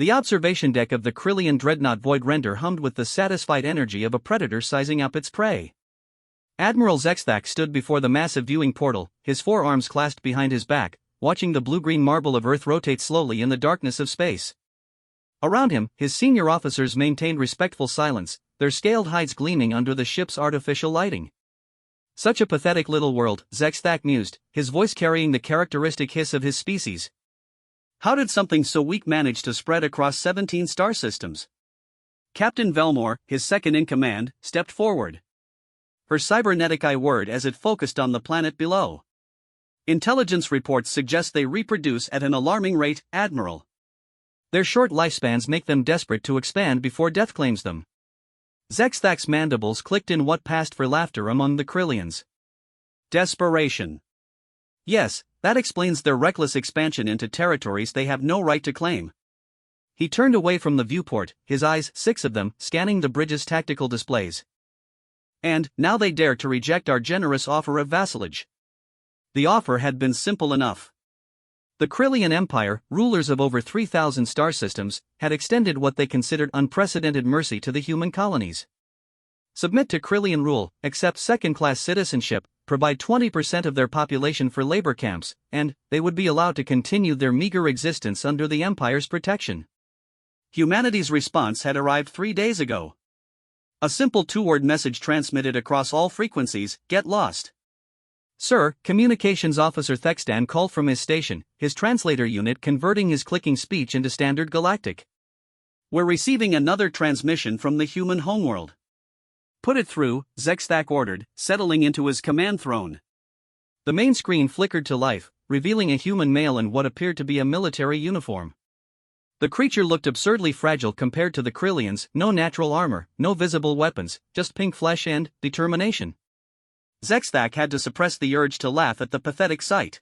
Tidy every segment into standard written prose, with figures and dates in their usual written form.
The observation deck of the Krillian dreadnought Void Render hummed with the satisfied energy of a predator sizing up its prey. Admiral Zexthak stood before the massive viewing portal, his forearms clasped behind his back, watching the blue-green marble of Earth rotate slowly in the darkness of space. Around him, his senior officers maintained respectful silence, their scaled hides gleaming under the ship's artificial lighting. Such a pathetic little world, Zexthak mused, his voice carrying the characteristic hiss of his species. How did something so weak manage to spread across 17 star systems? Captain Velmore, his second-in-command, stepped forward. Her cybernetic eye whirred as it focused on the planet below. Intelligence reports suggest they reproduce at an alarming rate, Admiral. Their short lifespans make them desperate to expand before death claims them. Zexthak's mandibles clicked in what passed for laughter among the Krillians. Desperation. Yes, that explains their reckless expansion into territories they have no right to claim. He turned away from the viewport, his eyes, 6 of them, scanning the bridge's tactical displays. And, now they dare to reject our generous offer of vassalage. The offer had been simple enough. The Krillian Empire, rulers of over 3,000 star systems, had extended what they considered unprecedented mercy to the human colonies. Submit to Krillian rule, accept second-class citizenship, provide 20% of their population for labor camps, and they would be allowed to continue their meager existence under the Empire's protection. Humanity's response had arrived 3 days ago. A simple 2-word message transmitted across all frequencies: get lost. Sir, Communications Officer Thextan called from his station, his translator unit converting his clicking speech into standard galactic. We're receiving another transmission from the human homeworld. Put it through, Zexthak ordered, settling into his command throne. The main screen flickered to life, revealing a human male in what appeared to be a military uniform. The creature looked absurdly fragile compared to the Krillians, no natural armor, no visible weapons, just pink flesh and determination. Zexthak had to suppress the urge to laugh at the pathetic sight.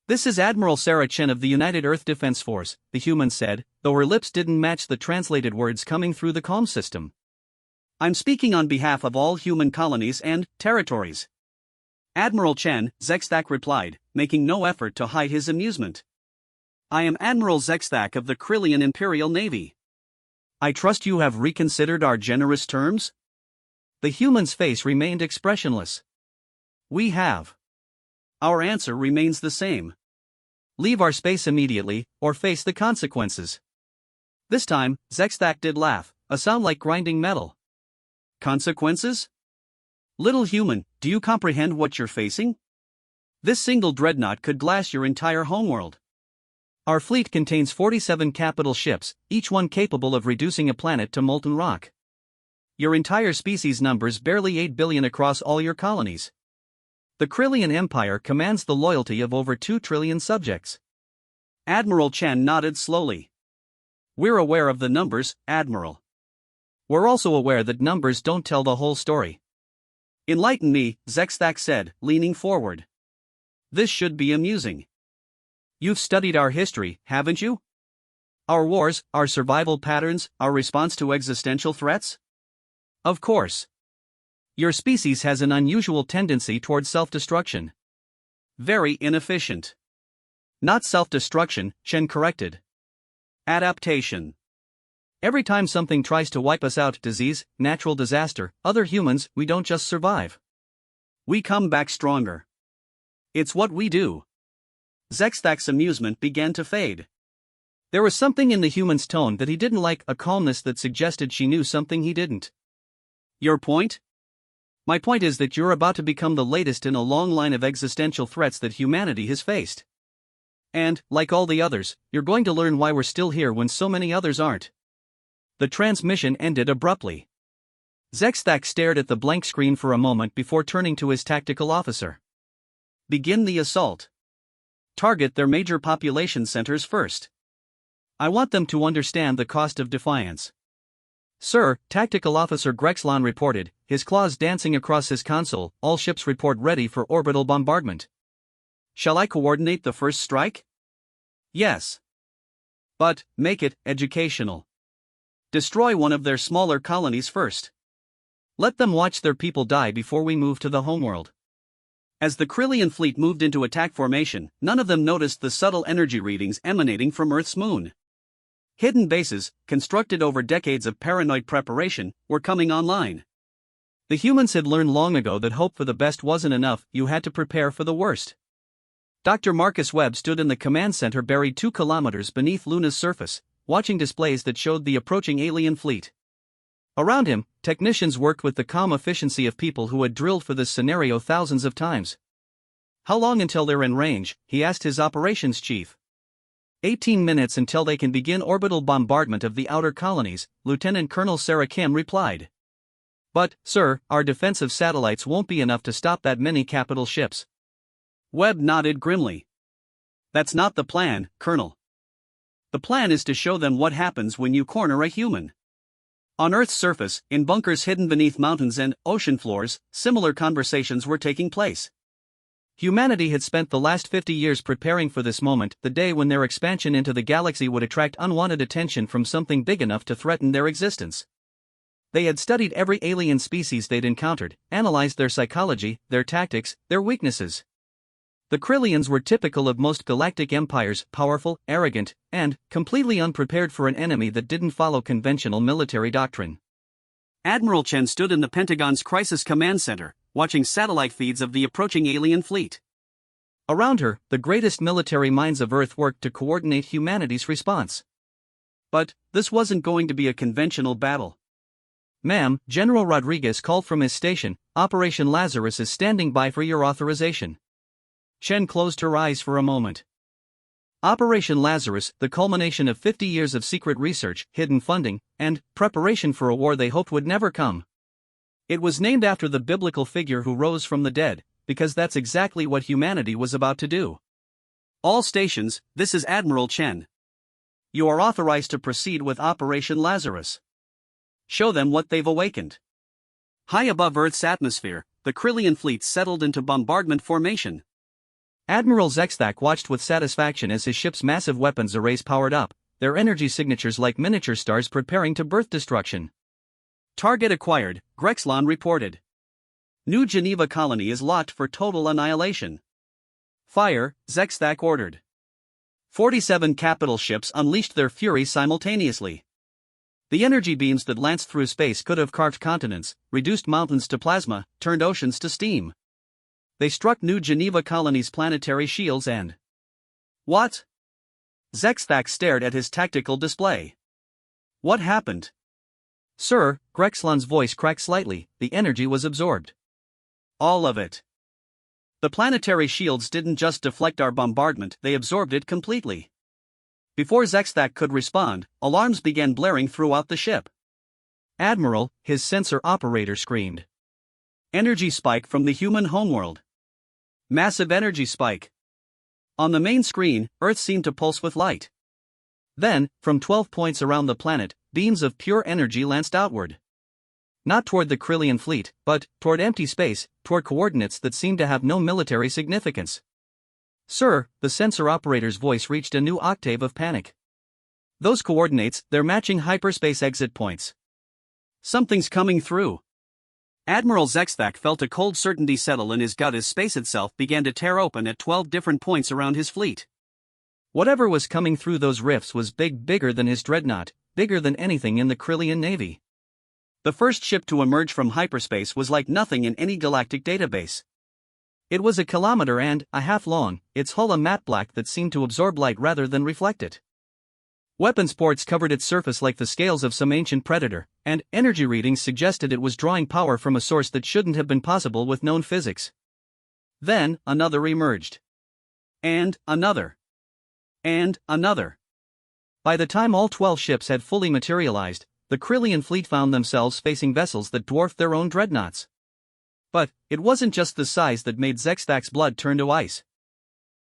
This is Admiral Sarah Chen of the United Earth Defense Force, the human said, though her lips didn't match the translated words coming through the comm system. I'm speaking on behalf of all human colonies and territories. Admiral Chen, Zexthak replied, making no effort to hide his amusement. I am Admiral Zexthak of the Krillian Imperial Navy. I trust you have reconsidered our generous terms? The human's face remained expressionless. We have. Our answer remains the same. Leave our space immediately, or face the consequences. This time, Zexthak did laugh, a sound like grinding metal. Consequences? Little human, do you comprehend what you're facing? This single dreadnought could blast your entire homeworld. Our fleet contains 47 capital ships, each one capable of reducing a planet to molten rock. Your entire species numbers barely 8 billion across all your colonies. The Krillian Empire commands the loyalty of over 2 trillion subjects. Admiral Chen nodded slowly. We're aware of the numbers, Admiral. We're also aware that numbers don't tell the whole story. Enlighten me, Zexthak said, leaning forward. This should be amusing. You've studied our history, haven't you? Our wars, our survival patterns, our response to existential threats? Of course. Your species has an unusual tendency towards self-destruction. Very inefficient. Not self-destruction, Chen corrected. Adaptation. Every time something tries to wipe us out, disease, natural disaster, other humans, we don't just survive. We come back stronger. It's what we do. Zexthak's amusement began to fade. There was something in the human's tone that he didn't like, a calmness that suggested she knew something he didn't. Your point? My point is that you're about to become the latest in a long line of existential threats that humanity has faced. And, like all the others, you're going to learn why we're still here when so many others aren't. The transmission ended abruptly. Zexthak stared at the blank screen for a moment before turning to his tactical officer. Begin the assault. Target their major population centers first. I want them to understand the cost of defiance. Sir, Tactical Officer Grexlon reported, his claws dancing across his console, all ships report ready for orbital bombardment. Shall I coordinate the first strike? Yes. But, make it educational. Destroy one of their smaller colonies first. Let them watch their people die before we move to the homeworld. As the Krillian fleet moved into attack formation, none of them noticed the subtle energy readings emanating from Earth's moon. Hidden bases, constructed over decades of paranoid preparation, were coming online. The humans had learned long ago that hope for the best wasn't enough, you had to prepare for the worst. Dr. Marcus Webb stood in the command center buried 2 kilometers beneath Luna's surface, watching displays that showed the approaching alien fleet. Around him, technicians worked with the calm efficiency of people who had drilled for this scenario thousands of times. "How long until they're in range?" he asked his operations chief. 18 minutes until they can begin orbital bombardment of the outer colonies, Lieutenant Colonel Sarah Kim replied. "But, sir, our defensive satellites won't be enough to stop that many capital ships." Webb nodded grimly. "That's not the plan, Colonel. The plan is to show them what happens when you corner a human." On Earth's surface, in bunkers hidden beneath mountains and ocean floors, similar conversations were taking place. Humanity had spent the last 50 years preparing for this moment, the day when their expansion into the galaxy would attract unwanted attention from something big enough to threaten their existence. They had studied every alien species they'd encountered, analyzed their psychology, their tactics, their weaknesses. The Krillians were typical of most galactic empires, powerful, arrogant, and completely unprepared for an enemy that didn't follow conventional military doctrine. Admiral Chen stood in the Pentagon's Crisis Command Center, watching satellite feeds of the approaching alien fleet. Around her, the greatest military minds of Earth worked to coordinate humanity's response. But this wasn't going to be a conventional battle. "Ma'am," General Rodriguez called from his station, "Operation Lazarus is standing by for your authorization." Chen closed her eyes for a moment. Operation Lazarus, the culmination of 50 years of secret research, hidden funding, and preparation for a war they hoped would never come. It was named after the biblical figure who rose from the dead, because that's exactly what humanity was about to do. "All stations, this is Admiral Chen. You are authorized to proceed with Operation Lazarus. Show them what they've awakened." High above Earth's atmosphere, the Krillian fleet settled into bombardment formation. Admiral Zexthak watched with satisfaction as his ship's massive weapons arrays powered up, their energy signatures like miniature stars preparing to birth destruction. "Target acquired," Grexlon reported. "New Geneva colony is locked for total annihilation." "Fire," Zexthak ordered. 47 capital ships unleashed their fury simultaneously. The energy beams that lanced through space could have carved continents, reduced mountains to plasma, turned oceans to steam. They struck New Geneva colony's planetary shields and... "What?" Zexthak stared at his tactical display. "What happened?" "Sir," Grexlon's voice cracked slightly, "the energy was absorbed." "All of it." "The planetary shields didn't just deflect our bombardment, they absorbed it completely." Before Zexthak could respond, alarms began blaring throughout the ship. "Admiral," his sensor operator screamed. "Energy spike from the human homeworld. Massive energy spike." On the main screen, Earth seemed to pulse with light. Then, from 12 points around the planet, beams of pure energy lanced outward. Not toward the Krillian fleet, but toward empty space, toward coordinates that seemed to have no military significance. "Sir," the sensor operator's voice reached a new octave of panic. "Those coordinates, they're matching hyperspace exit points." "Something's coming through." Admiral Zexthak felt a cold certainty settle in his gut as space itself began to tear open at 12 different points around his fleet. Whatever was coming through those rifts was bigger than his dreadnought, bigger than anything in the Krillian Navy. The first ship to emerge from hyperspace was like nothing in any galactic database. It was 1.5 kilometers long, its hull a matte black that seemed to absorb light rather than reflect it. Weapons ports covered its surface like the scales of some ancient predator, and energy readings suggested it was drawing power from a source that shouldn't have been possible with known physics. Then, another emerged. And another. And another. By the time all 12 ships had fully materialized, the Krillian fleet found themselves facing vessels that dwarfed their own dreadnoughts. But it wasn't just the size that made Zexthak's blood turn to ice.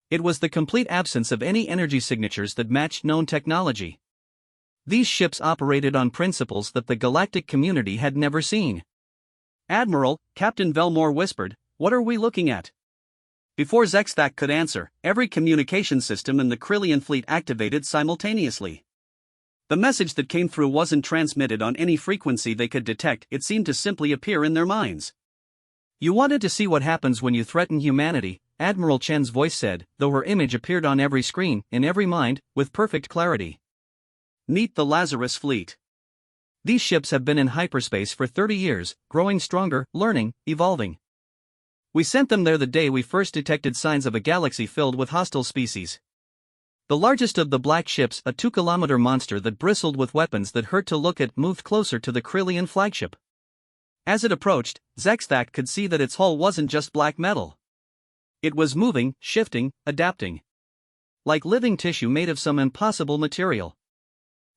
It was the complete absence of any energy signatures that matched known technology. These ships operated on principles that the galactic community had never seen. "Admiral," Captain Velmore whispered, "what are we looking at?" Before Zexthak could answer, every communication system in the Krillian fleet activated simultaneously. The message that came through wasn't transmitted on any frequency they could detect, it seemed to simply appear in their minds. "You wanted to see what happens when you threaten humanity," Admiral Chen's voice said, though her image appeared on every screen, in every mind, with perfect clarity. Meet the Lazarus Fleet. These ships have been in hyperspace for 30 years, growing stronger, learning, evolving. We sent them there the day we first detected signs of a galaxy filled with hostile species. The largest of the black ships, a 2-kilometer monster that bristled with weapons that hurt to look at, moved closer to the Krillian flagship. As it approached, Zexthak could see that its hull wasn't just black metal. It was moving, shifting, adapting. Like living tissue made of some impossible material.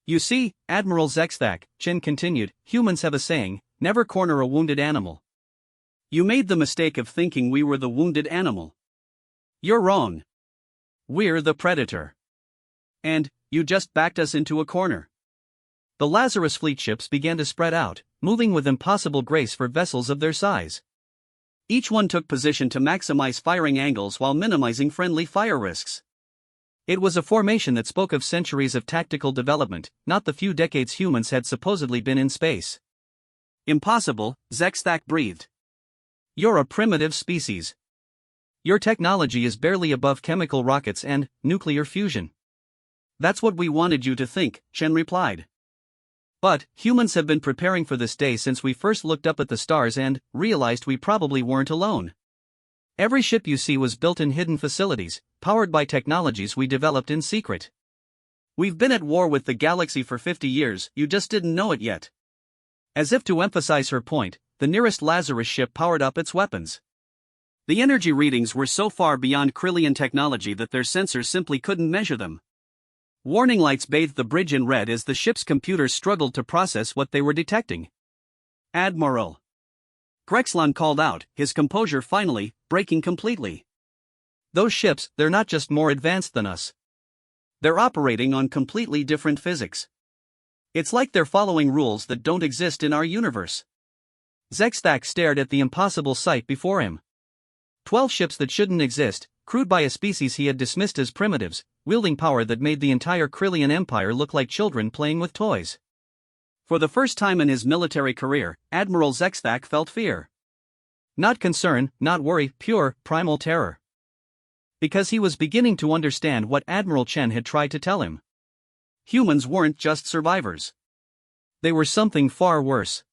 You see, Admiral Zexthak, Chen continued, humans have a saying, never corner a wounded animal. You made the mistake of thinking we were the wounded animal. You're wrong. We're the predator. And, you just backed us into a corner. The Lazarus fleet ships began to spread out, moving with impossible grace for vessels of their size. Each one took position to maximize firing angles while minimizing friendly fire risks. It was a formation that spoke of centuries of tactical development, not the few decades humans had supposedly been in space. Impossible, Zexthak breathed. You're a primitive species. Your technology is barely above chemical rockets and nuclear fusion. That's what we wanted you to think, Chen replied. But, humans have been preparing for this day since we first looked up at the stars and realized we probably weren't alone. Every ship you see was built in hidden facilities, powered by technologies we developed in secret. We've been at war with the galaxy for 50 years, you just didn't know it yet. As if to emphasize her point, the nearest Lazarus ship powered up its weapons. The energy readings were so far beyond Krillian technology that their sensors simply couldn't measure them. Warning lights bathed the bridge in red as the ship's computers struggled to process what they were detecting. Admiral! Grexlan called out, his composure finally breaking completely. Those ships, they're not just more advanced than us. They're operating on completely different physics. It's like they're following rules that don't exist in our universe. Zexthak stared at the impossible sight before him. 12 ships that shouldn't exist, crewed by a species he had dismissed as primitives, wielding power that made the entire Krillian Empire look like children playing with toys. For the first time in his military career, Admiral Zexthak felt fear. Not concern, not worry, pure, primal terror. Because he was beginning to understand what Admiral Chen had tried to tell him. Humans weren't just survivors. They were something far worse.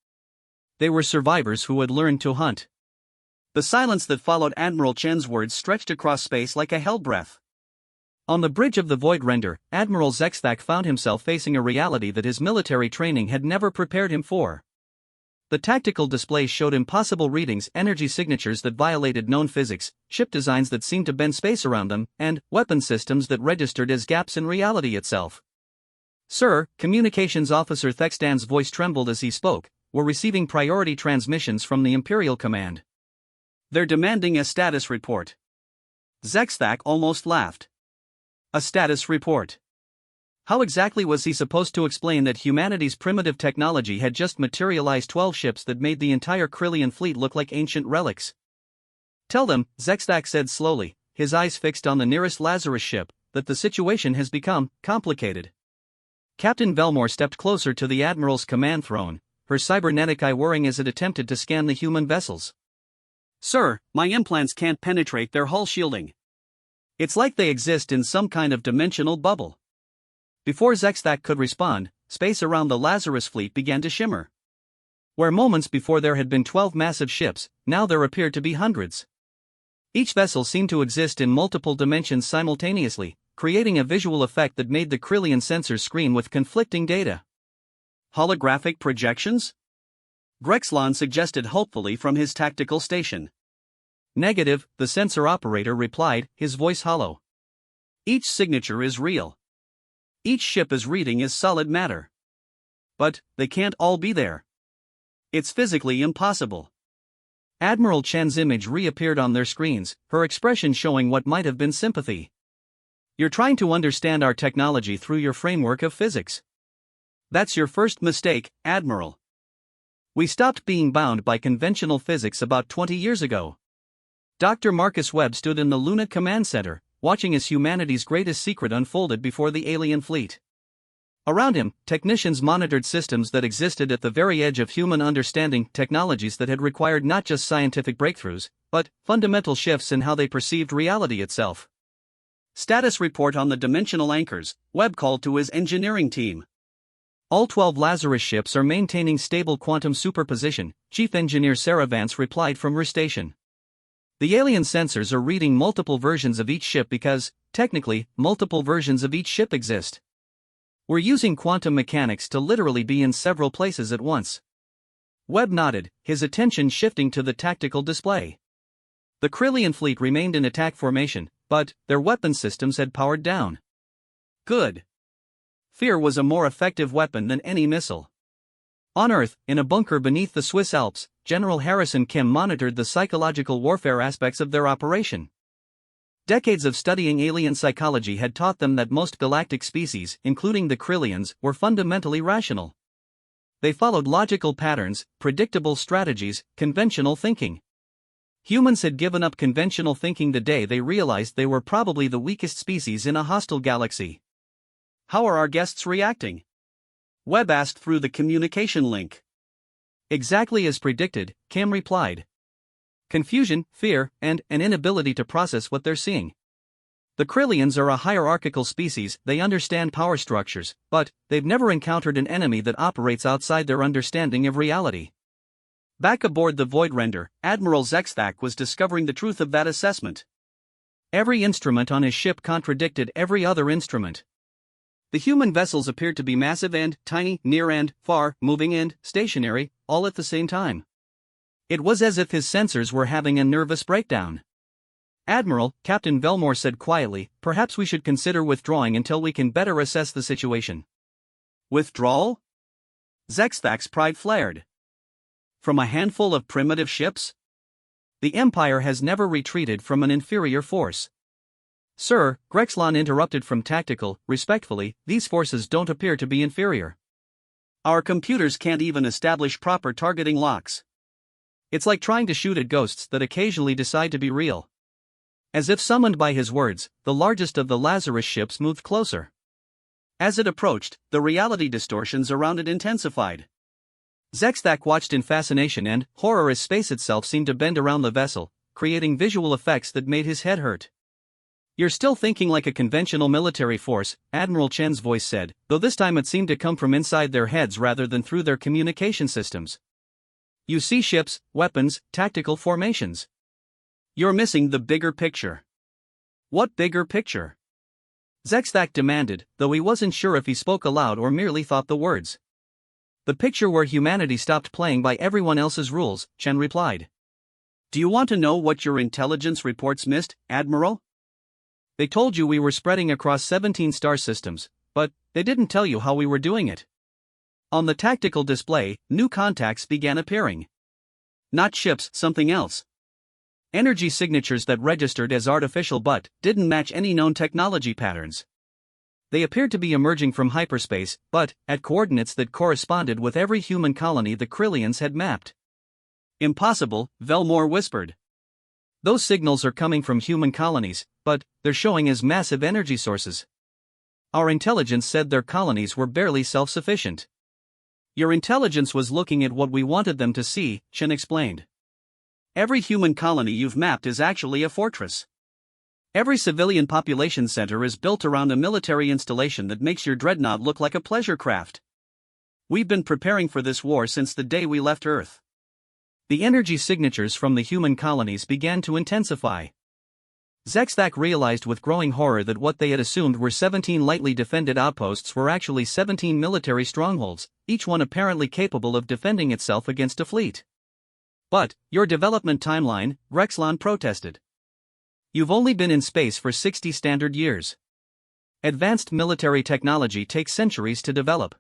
They were survivors who had learned to hunt. The silence that followed Admiral Chen's words stretched across space like a hell breath. On the bridge of the Void Render, Admiral Zexthak found himself facing a reality that his military training had never prepared him for. The tactical displays showed impossible readings, energy signatures that violated known physics, ship designs that seemed to bend space around them, and weapon systems that registered as gaps in reality itself. Sir, Communications Officer Thextan's voice trembled as he spoke, we're receiving priority transmissions from the Imperial Command. They're demanding a status report. Zexthak almost laughed. A status report. How exactly was he supposed to explain that humanity's primitive technology had just materialized 12 ships that made the entire Krillian fleet look like ancient relics? Tell them, Zexthak said slowly, his eyes fixed on the nearest Lazarus ship, that the situation has become complicated. Captain Belmore stepped closer to the Admiral's command throne, her cybernetic eye whirring as it attempted to scan the human vessels. Sir, my implants can't penetrate their hull shielding. It's like they exist in some kind of dimensional bubble. Before Zexthak could respond, space around the Lazarus fleet began to shimmer. Where moments before there had been 12 massive ships, now there appeared to be hundreds. Each vessel seemed to exist in multiple dimensions simultaneously, creating a visual effect that made the Krillian sensors scream with conflicting data. Holographic projections? Grexlan suggested hopefully from his tactical station. Negative, the sensor operator replied, his voice hollow. Each signature is real. Each ship is reading as solid matter. But, they can't all be there. It's physically impossible. Admiral Chen's image reappeared on their screens, her expression showing what might have been sympathy. You're trying to understand our technology through your framework of physics. That's your first mistake, Admiral. We stopped being bound by conventional physics about 20 years ago. Dr. Marcus Webb stood in the Luna Command Center, watching as humanity's greatest secret unfolded before the alien fleet. Around him, technicians monitored systems that existed at the very edge of human understanding, technologies that had required not just scientific breakthroughs, but fundamental shifts in how they perceived reality itself. Status report on the dimensional anchors, Webb called to his engineering team. All 12 Lazarus ships are maintaining stable quantum superposition, Chief Engineer Sarah Vance replied from her station. The alien sensors are reading multiple versions of each ship because, technically, multiple versions of each ship exist. We're using quantum mechanics to literally be in several places at once. Webb nodded, his attention shifting to the tactical display. The Krillian fleet remained in attack formation, but their weapon systems had powered down. Good. Fear was a more effective weapon than any missile. On Earth, in a bunker beneath the Swiss Alps, General Harrison Kim monitored the psychological warfare aspects of their operation. Decades of studying alien psychology had taught them that most galactic species, including the Krillians, were fundamentally rational. They followed logical patterns, predictable strategies, conventional thinking. Humans had given up conventional thinking the day they realized they were probably the weakest species in a hostile galaxy. How are our guests reacting? Webb asked through the communication link. Exactly as predicted, Kim replied. Confusion, fear, and an inability to process what they're seeing. The Krillians are a hierarchical species, they understand power structures, but they've never encountered an enemy that operates outside their understanding of reality. Back aboard the Void Render, Admiral Zexthak was discovering the truth of that assessment. Every instrument on his ship contradicted every other instrument. The human vessels appeared to be massive and tiny, near and far, moving and stationary, all at the same time. It was as if his sensors were having a nervous breakdown. Admiral, Captain Velmore said quietly, perhaps we should consider withdrawing until we can better assess the situation. Withdrawal? Zexthak's pride flared. From a handful of primitive ships? The Empire has never retreated from an inferior force. Sir, Grexlon interrupted from tactical, respectfully, these forces don't appear to be inferior. Our computers can't even establish proper targeting locks. It's like trying to shoot at ghosts that occasionally decide to be real. As if summoned by his words, the largest of the Lazarus ships moved closer. As it approached, the reality distortions around it intensified. Zexthak watched in fascination and horror as space itself seemed to bend around the vessel, creating visual effects that made his head hurt. You're still thinking like a conventional military force, Admiral Chen's voice said, though this time it seemed to come from inside their heads rather than through their communication systems. You see ships, weapons, tactical formations. You're missing the bigger picture. What bigger picture? Zexthak demanded, though he wasn't sure if he spoke aloud or merely thought the words. The picture where humanity stopped playing by everyone else's rules, Chen replied. Do you want to know what your intelligence reports missed, Admiral? They told you we were spreading across 17 star systems, but they didn't tell you how we were doing it. On the tactical display, new contacts began appearing. Not ships, something else. Energy signatures that registered as artificial but didn't match any known technology patterns. They appeared to be emerging from hyperspace, but at coordinates that corresponded with every human colony the Krillians had mapped. Impossible, Velmore whispered. Those signals are coming from human colonies, but they're showing as massive energy sources. Our intelligence said their colonies were barely self-sufficient. Your intelligence was looking at what we wanted them to see, Chen explained. Every human colony you've mapped is actually a fortress. Every civilian population center is built around a military installation that makes your dreadnought look like a pleasure craft. We've been preparing for this war since the day we left Earth. The energy signatures from the human colonies began to intensify. Zexthak realized with growing horror that what they had assumed were 17 lightly defended outposts were actually 17 military strongholds, each one apparently capable of defending itself against a fleet. But, your development timeline, Grexlon protested. You've only been in space for 60 standard years. Advanced military technology takes centuries to develop.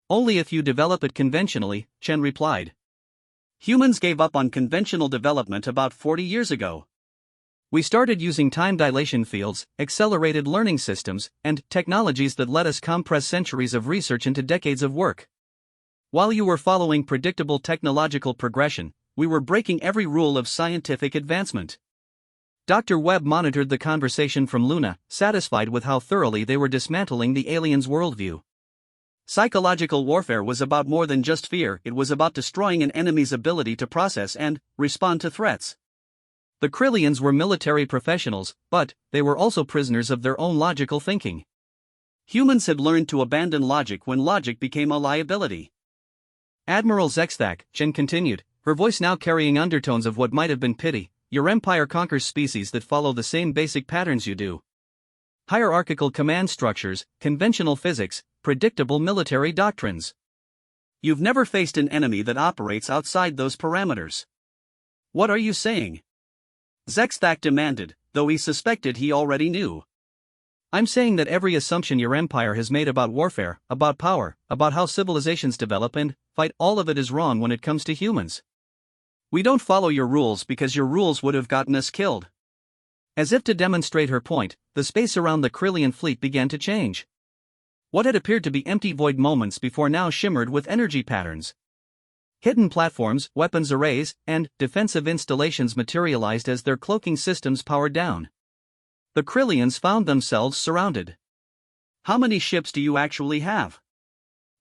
Only if you develop it conventionally, Chen replied. Humans gave up on conventional development about 40 years ago. We started using time dilation fields, accelerated learning systems, and technologies that let us compress centuries of research into decades of work. While you were following predictable technological progression, we were breaking every rule of scientific advancement. Dr. Webb monitored the conversation from Luna, satisfied with how thoroughly they were dismantling the aliens' worldview. Psychological warfare was about more than just fear, it was about destroying an enemy's ability to process and respond to threats. The Krillians were military professionals, but they were also prisoners of their own logical thinking. Humans had learned to abandon logic when logic became a liability. Admiral Zexthak, Chen continued, her voice now carrying undertones of what might have been pity, your empire conquers species that follow the same basic patterns you do. Hierarchical command structures, conventional physics, predictable military doctrines. You've never faced an enemy that operates outside those parameters. What are you saying? Zexthak demanded, though he suspected he already knew. I'm saying that every assumption your empire has made about warfare, about power, about how civilizations develop and fight, all of it is wrong when it comes to humans. We don't follow your rules because your rules would have gotten us killed. As if to demonstrate her point, the space around the Krillian fleet began to change. What had appeared to be empty void moments before now shimmered with energy patterns. Hidden platforms, weapons arrays, and defensive installations materialized as their cloaking systems powered down. The Krillians found themselves surrounded. How many ships do you actually have?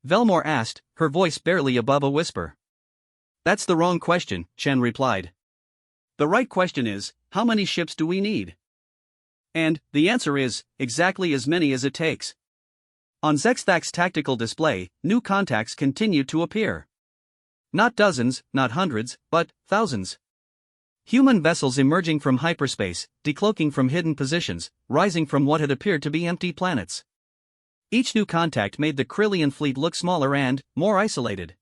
Velmore asked, her voice barely above a whisper. That's the wrong question, Chen replied. The right question is, how many ships do we need? And the answer is, exactly as many as it takes. On Zexthak's tactical display, new contacts continued to appear. Not dozens, not hundreds, but thousands. Human vessels emerging from hyperspace, decloaking from hidden positions, rising from what had appeared to be empty planets. Each new contact made the Krillian fleet look smaller and more isolated.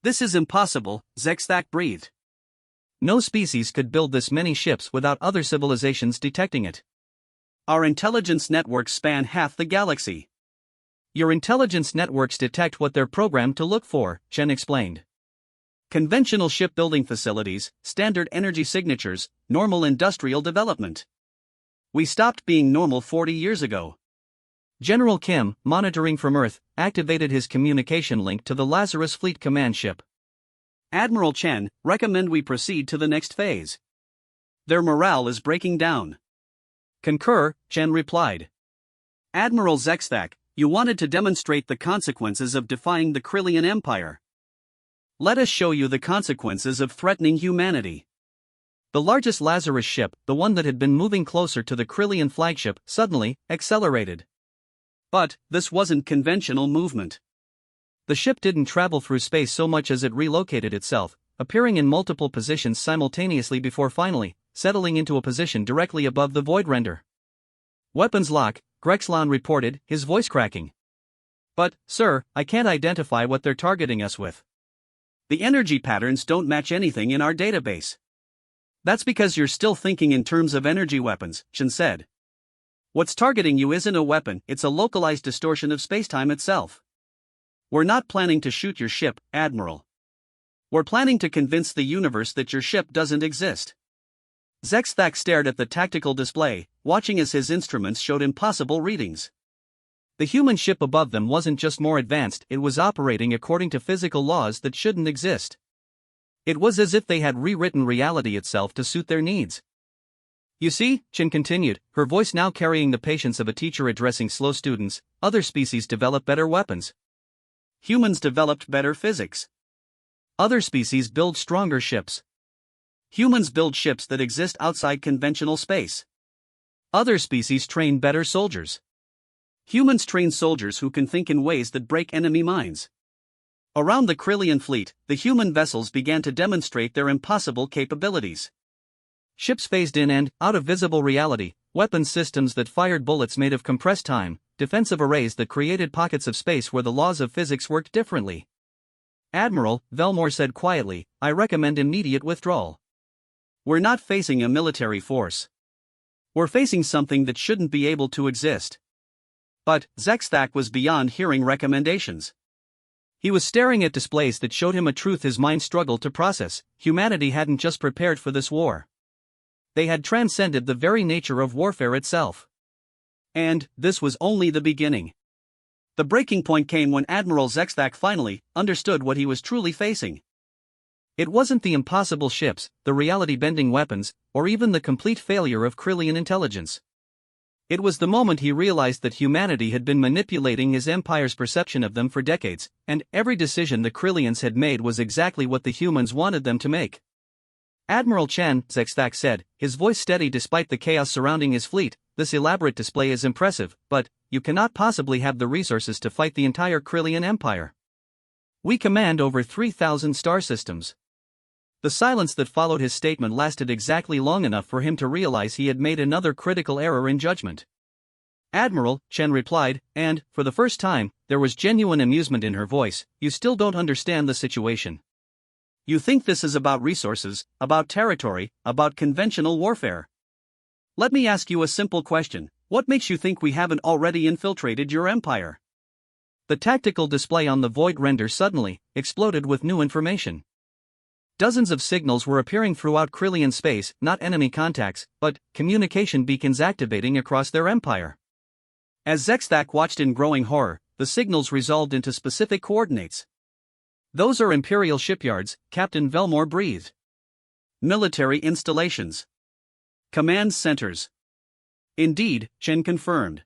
This is impossible, Zexthak breathed. No species could build this many ships without other civilizations detecting it. Our intelligence networks span half the galaxy. Your intelligence networks detect what they're programmed to look for, Chen explained. Conventional shipbuilding facilities, standard energy signatures, normal industrial development. We stopped being normal 40 years ago. General Kim, monitoring from Earth, activated his communication link to the Lazarus Fleet command ship. Admiral Chen, recommend we proceed to the next phase. Their morale is breaking down. Concur, Chen replied. Admiral Zexthak, you wanted to demonstrate the consequences of defying the Krillian Empire. Let us show you the consequences of threatening humanity. The largest Lazarus ship, the one that had been moving closer to the Krillian flagship, suddenly accelerated. But this wasn't conventional movement. The ship didn't travel through space so much as it relocated itself, appearing in multiple positions simultaneously before finally settling into a position directly above the void render. Weapons lock, Grexlan reported, his voice cracking. But, sir, I can't identify what they're targeting us with. The energy patterns don't match anything in our database. That's because you're still thinking in terms of energy weapons, Chen said. What's targeting you isn't a weapon, it's a localized distortion of spacetime itself. We're not planning to shoot your ship, Admiral. We're planning to convince the universe that your ship doesn't exist. Zexthak stared at the tactical display, watching as his instruments showed impossible readings. The human ship above them wasn't just more advanced, it was operating according to physical laws that shouldn't exist. It was as if they had rewritten reality itself to suit their needs. You see, Chen continued, her voice now carrying the patience of a teacher addressing slow students, other species develop better weapons. Humans developed better physics. Other species build stronger ships. Humans build ships that exist outside conventional space. Other species train better soldiers. Humans train soldiers who can think in ways that break enemy minds. Around the Krillian fleet, the human vessels began to demonstrate their impossible capabilities. Ships phased in and out of visible reality, weapons systems that fired bullets made of compressed time, defensive arrays that created pockets of space where the laws of physics worked differently. Admiral, Velmore said quietly, I recommend immediate withdrawal. We're not facing a military force. We're facing something that shouldn't be able to exist. But Zexthak was beyond hearing recommendations. He was staring at displays that showed him a truth his mind struggled to process. Humanity hadn't just prepared for this war. They had transcended the very nature of warfare itself. And this was only the beginning. The breaking point came when Admiral Zexthak finally understood what he was truly facing. It wasn't the impossible ships, the reality-bending weapons, or even the complete failure of Krillian intelligence. It was the moment he realized that humanity had been manipulating his empire's perception of them for decades, and every decision the Krillians had made was exactly what the humans wanted them to make. Admiral Chen, Zexthak said, his voice steady despite the chaos surrounding his fleet. This elaborate display is impressive, but you cannot possibly have the resources to fight the entire Krillian Empire. We command over 3,000 star systems. The silence that followed his statement lasted exactly long enough for him to realize he had made another critical error in judgment. Admiral, Chen replied, and, for the first time, there was genuine amusement in her voice, you still don't understand the situation. You think this is about resources, about territory, about conventional warfare. Let me ask you a simple question. What makes you think we haven't already infiltrated your empire? The tactical display on the Void Render suddenly exploded with new information. Dozens of signals were appearing throughout Krillian space, not enemy contacts, but communication beacons activating across their empire. As Zexthak watched in growing horror, the signals resolved into specific coordinates. Those are Imperial shipyards, Captain Velmore breathed. Military installations. Command centers. Indeed, Chen confirmed.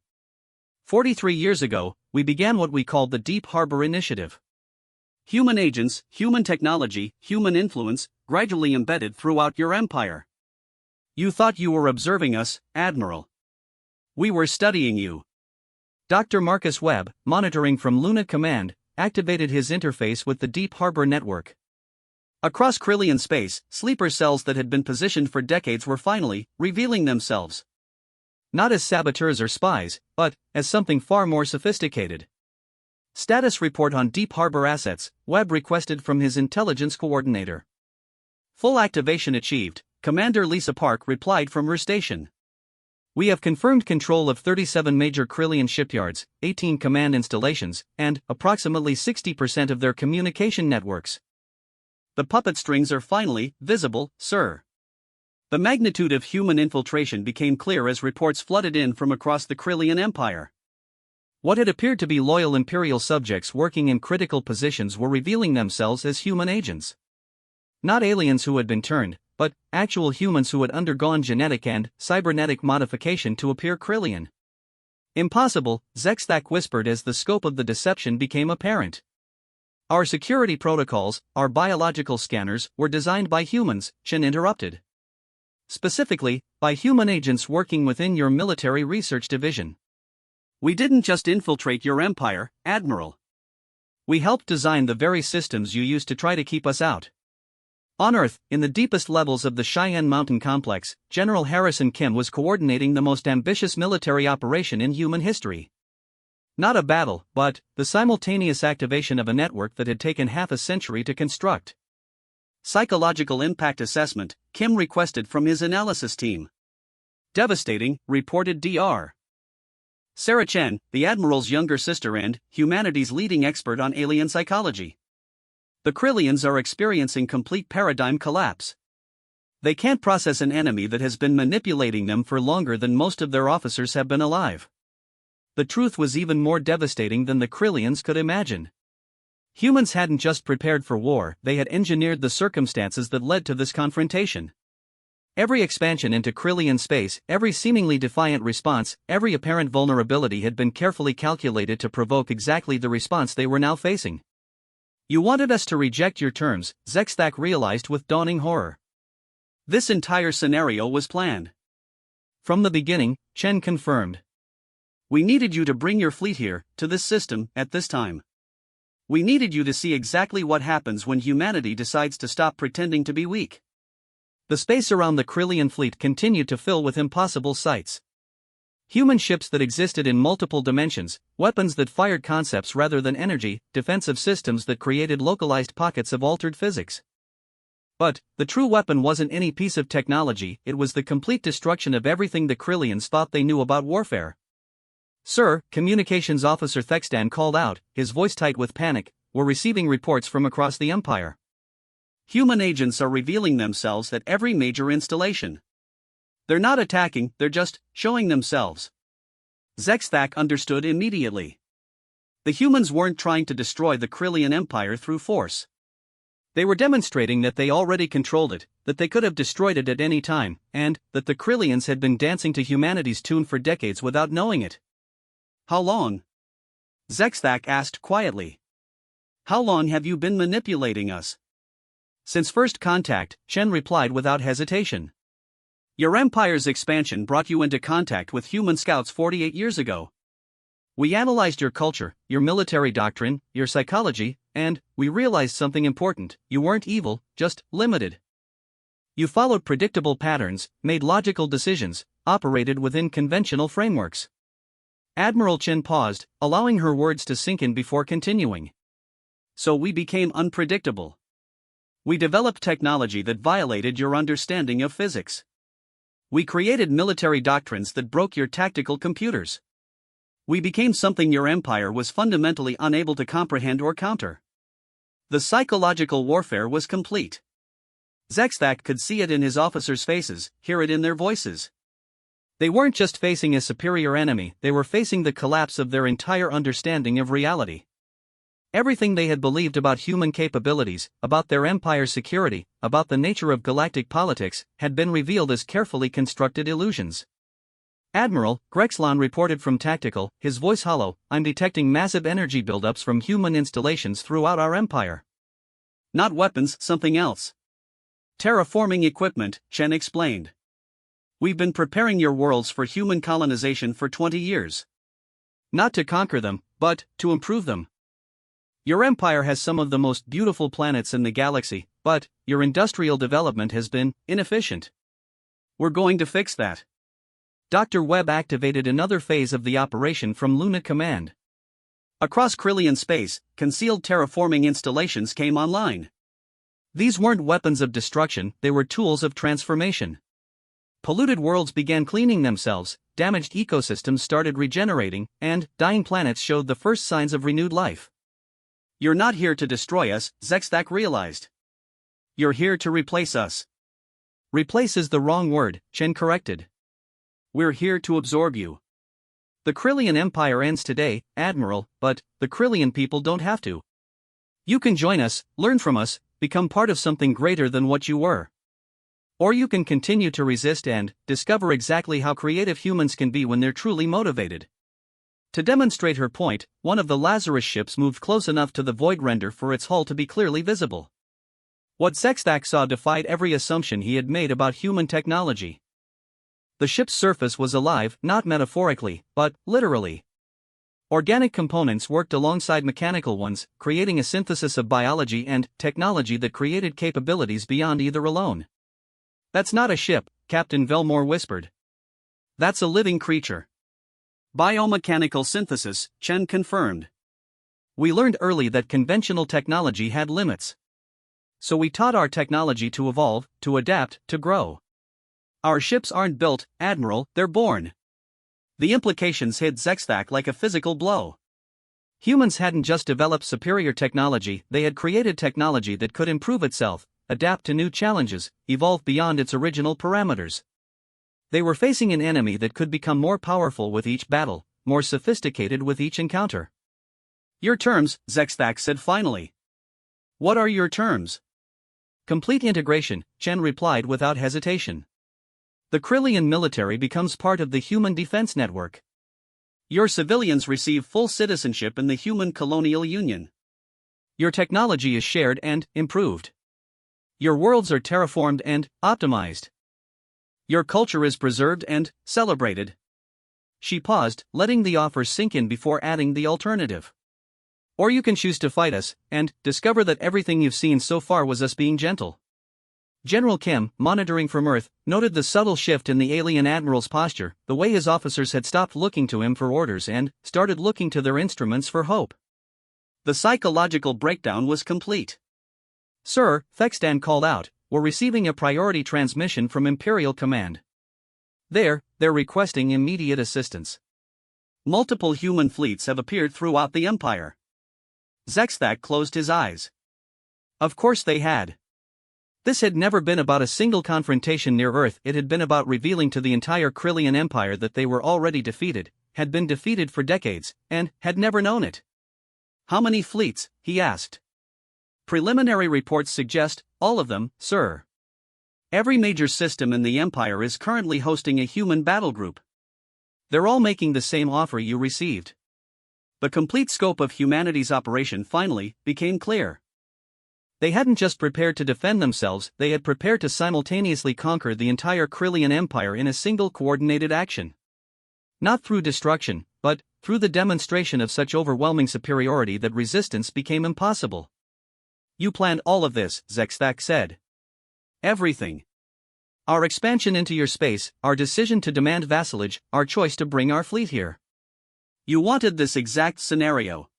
43 years ago, we began what we called the Deep Harbor Initiative. Human agents, human technology, human influence, gradually embedded throughout your empire. You thought you were observing us, Admiral. We were studying you. Dr. Marcus Webb, monitoring from Luna Command, activated his interface with the Deep Harbor network. Across Krillian space, sleeper cells that had been positioned for decades were finally revealing themselves. Not as saboteurs or spies, but as something far more sophisticated. Status report on Deep Harbor assets, Webb requested from his intelligence coordinator. Full activation achieved, Commander Lisa Park replied from her station. We have confirmed control of 37 major Krillian shipyards, 18 command installations, and approximately 60% of their communication networks. The puppet strings are finally visible, sir. The magnitude of human infiltration became clear as reports flooded in from across the Krillian Empire. What had appeared to be loyal Imperial subjects working in critical positions were revealing themselves as human agents. Not aliens who had been turned, but actual humans who had undergone genetic and cybernetic modification to appear Krillian. Impossible, Zexthak whispered as the scope of the deception became apparent. Our security protocols, our biological scanners, were designed by humans, Chen interrupted. Specifically, by human agents working within your military research division. We didn't just infiltrate your empire, Admiral. We helped design the very systems you used to try to keep us out. On Earth, in the deepest levels of the Cheyenne Mountain Complex, General Harrison Kim was coordinating the most ambitious military operation in human history. Not a battle, but the simultaneous activation of a network that had taken half a century to construct. Psychological impact assessment, Kim requested from his analysis team. Devastating, reported Dr. Sarah Chen, the Admiral's younger sister and humanity's leading expert on alien psychology. The Krillians are experiencing complete paradigm collapse. They can't process an enemy that has been manipulating them for longer than most of their officers have been alive. The truth was even more devastating than the Krillians could imagine. Humans hadn't just prepared for war, they had engineered the circumstances that led to this confrontation. Every expansion into Krillian space, every seemingly defiant response, every apparent vulnerability had been carefully calculated to provoke exactly the response they were now facing. You wanted us to reject your terms, Zexthak realized with dawning horror. This entire scenario was planned. From the beginning, Chen confirmed. We needed you to bring your fleet here, to this system, at this time. We needed you to see exactly what happens when humanity decides to stop pretending to be weak. The space around the Krillian fleet continued to fill with impossible sights. Human ships that existed in multiple dimensions, weapons that fired concepts rather than energy, defensive systems that created localized pockets of altered physics. But the true weapon wasn't any piece of technology, it was the complete destruction of everything the Krillians thought they knew about warfare. Sir, Communications Officer Thextan called out, his voice tight with panic, we're receiving reports from across the Empire. Human agents are revealing themselves at every major installation. They're not attacking, they're just showing themselves. Zexthak understood immediately. The humans weren't trying to destroy the Krillian Empire through force. They were demonstrating that they already controlled it, that they could have destroyed it at any time, and that the Krillians had been dancing to humanity's tune for decades without knowing it. How long? Zexthak asked quietly. How long have you been manipulating us? Since first contact, Chen replied without hesitation. Your empire's expansion brought you into contact with human scouts 48 years ago. We analyzed your culture, your military doctrine, your psychology, and we realized something important: you weren't evil, just limited. You followed predictable patterns, made logical decisions, operated within conventional frameworks. Admiral Chen paused, allowing her words to sink in before continuing. So we became unpredictable. We developed technology that violated your understanding of physics. We created military doctrines that broke your tactical computers. We became something your empire was fundamentally unable to comprehend or counter. The psychological warfare was complete. Zexthak could see it in his officers' faces, hear it in their voices. They weren't just facing a superior enemy, they were facing the collapse of their entire understanding of reality. Everything they had believed about human capabilities, about their empire's security, about the nature of galactic politics, had been revealed as carefully constructed illusions. Admiral, Grexlon reported from Tactical, his voice hollow, I'm detecting massive energy buildups from human installations throughout our empire. Not weapons, something else. Terraforming equipment, Chen explained. We've been preparing your worlds for human colonization for 20 years. Not to conquer them, but to improve them. Your empire has some of the most beautiful planets in the galaxy, but your industrial development has been inefficient. We're going to fix that. Dr. Webb activated another phase of the operation from Luna Command. Across Krillian space, concealed terraforming installations came online. These weren't weapons of destruction, they were tools of transformation. Polluted worlds began cleaning themselves, damaged ecosystems started regenerating, and dying planets showed the first signs of renewed life. You're not here to destroy us, Zexthak realized. You're here to replace us. Replace is the wrong word, Chen corrected. We're here to absorb you. The Krillian Empire ends today, Admiral, but the Krillian people don't have to. You can join us, learn from us, become part of something greater than what you were. Or you can continue to resist and discover exactly how creative humans can be when they're truly motivated. To demonstrate her point, one of the Lazarus ships moved close enough to the void render for its hull to be clearly visible. What Zexthak saw defied every assumption he had made about human technology. The ship's surface was alive, not metaphorically, but literally. Organic components worked alongside mechanical ones, creating a synthesis of biology and technology that created capabilities beyond either alone. That's not a ship, Captain Velmore whispered. That's a living creature. Biomechanical synthesis, Chen confirmed. We learned early that conventional technology had limits. So we taught our technology to evolve, to adapt, to grow. Our ships aren't built, Admiral, they're born. The implications hit Zexthak like a physical blow. Humans hadn't just developed superior technology, they had created technology that could improve itself, adapt to new challenges, evolve beyond its original parameters. They were facing an enemy that could become more powerful with each battle, more sophisticated with each encounter. Your terms, Zexthak said finally. What are your terms? Complete integration, Chen replied without hesitation. The Krillian military becomes part of the human defense network. Your civilians receive full citizenship in the Human Colonial Union. Your technology is shared and improved. Your worlds are terraformed and optimized. Your culture is preserved and celebrated. She paused, letting the offer sink in before adding the alternative. Or you can choose to fight us, and discover that everything you've seen so far was us being gentle. General Kim, monitoring from Earth, noted the subtle shift in the alien admiral's posture, the way his officers had stopped looking to him for orders and started looking to their instruments for hope. The psychological breakdown was complete. Sir, Thextan called out, we're receiving a priority transmission from Imperial Command. They're requesting immediate assistance. Multiple human fleets have appeared throughout the Empire. Zexthak closed his eyes. Of course they had. This had never been about a single confrontation near Earth, it had been about revealing to the entire Krillian Empire that they were already defeated, had been defeated for decades, and had never known it. How many fleets? He asked. Preliminary reports suggest, all of them, sir. Every major system in the Empire is currently hosting a human battle group. They're all making the same offer you received. The complete scope of humanity's operation finally became clear. They hadn't just prepared to defend themselves, they had prepared to simultaneously conquer the entire Krillian Empire in a single coordinated action. Not through destruction, but through the demonstration of such overwhelming superiority that resistance became impossible. "You planned all of this," Zexthak said. "Everything. Our expansion into your space, our decision to demand vassalage, our choice to bring our fleet here. You wanted this exact scenario."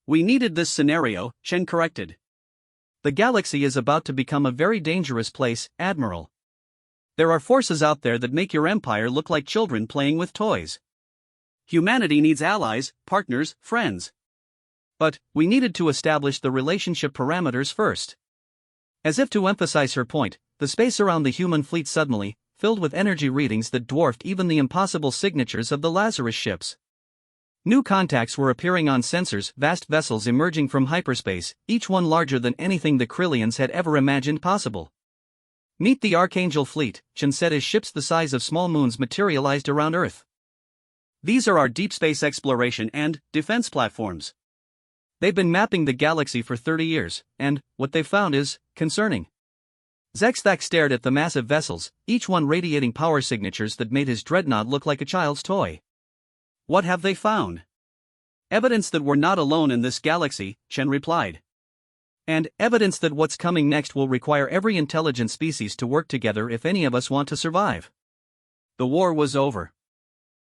"We needed this scenario," Chen corrected. "The galaxy is about to become a very dangerous place, Admiral. There are forces out there that make your empire look like children playing with toys. Humanity needs allies, partners, friends. But we needed to establish the relationship parameters first." As if to emphasize her point, the space around the human fleet suddenly filled with energy readings that dwarfed even the impossible signatures of the Lazarus ships. New contacts were appearing on sensors, vast vessels emerging from hyperspace, each one larger than anything the Krillians had ever imagined possible. "Meet the Archangel fleet," Chen said as ships the size of small moons materialized around Earth. "These are our deep space exploration and defense platforms. They've been mapping the galaxy for 30 years, and what they've found is concerning." Zexthak stared at the massive vessels, each one radiating power signatures that made his dreadnought look like a child's toy. "What have they found?" "Evidence that we're not alone in this galaxy," Chen replied. "And evidence that what's coming next will require every intelligent species to work together if any of us want to survive." The war was over.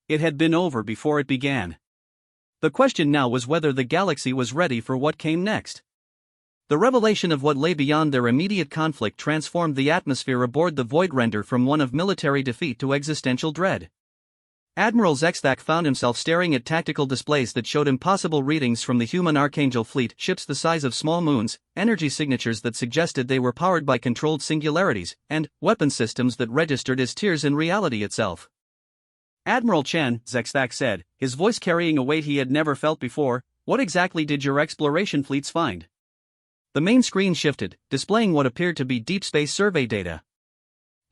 It had been over before it began. The question now was whether the galaxy was ready for what came next. The revelation of what lay beyond their immediate conflict transformed the atmosphere aboard the Void Render from one of military defeat to existential dread. Admiral Zexthak found himself staring at tactical displays that showed impossible readings from the human Archangel fleet, ships the size of small moons, energy signatures that suggested they were powered by controlled singularities, and weapon systems that registered as tears in reality itself. "Admiral Chen," Zexthak said, his voice carrying a weight he had never felt before, "what exactly did your exploration fleets find?" The main screen shifted, displaying what appeared to be deep space survey data.